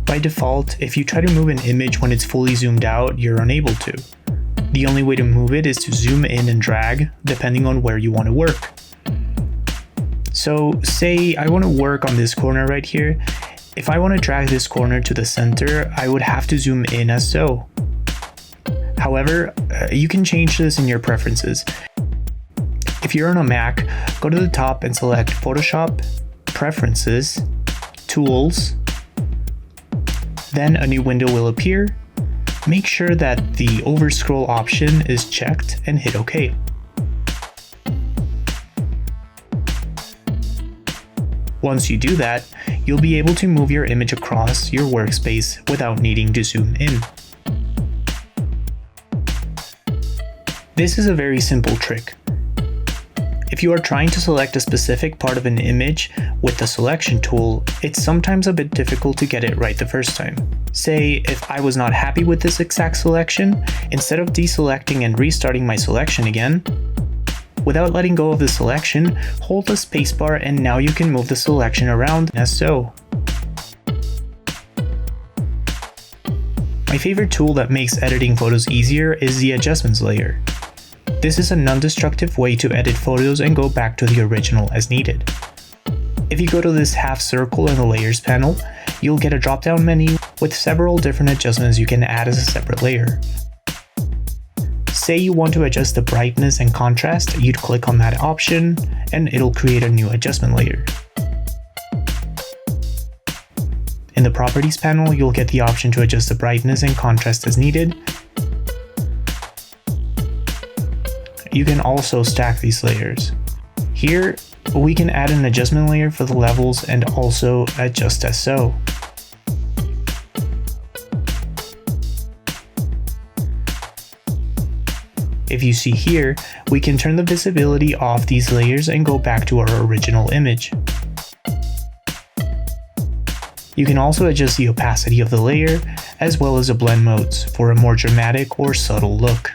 By default, if you try to move an image when it's fully zoomed out, you're unable to. The only way to move it is to zoom in and drag, depending on where you want to work. So say I want to work on this corner right here. If I want to drag this corner to the center, I would have to zoom in as so. However, you can change this in your preferences. If you're on a Mac, go to the top and select Photoshop, Preferences, Tools. Then a new window will appear. Make sure that the overscroll option is checked and hit OK. Once you do that, you'll be able to move your image across your workspace without needing to zoom in. This is a very simple trick. If you are trying to select a specific part of an image with the selection tool, it's sometimes a bit difficult to get it right the first time. Say, if I was not happy with this exact selection, instead of deselecting and restarting my selection again, without letting go of the selection, hold the spacebar and now you can move the selection around as so. My favorite tool that makes editing photos easier is the adjustments layer. This is a non-destructive way to edit photos and go back to the original as needed. If you go to this half circle in the layers panel, you'll get a drop-down menu with several different adjustments you can add as a separate layer. Say you want to adjust the brightness and contrast, you'd click on that option and it'll create a new adjustment layer. In the properties panel, you'll get the option to adjust the brightness and contrast as needed. You can also stack these layers. Here, we can add an adjustment layer for the levels and also adjust as so. If you see here, we can turn the visibility off these layers and go back to our original image. You can also adjust the opacity of the layer, as well as the blend modes for a more dramatic or subtle look.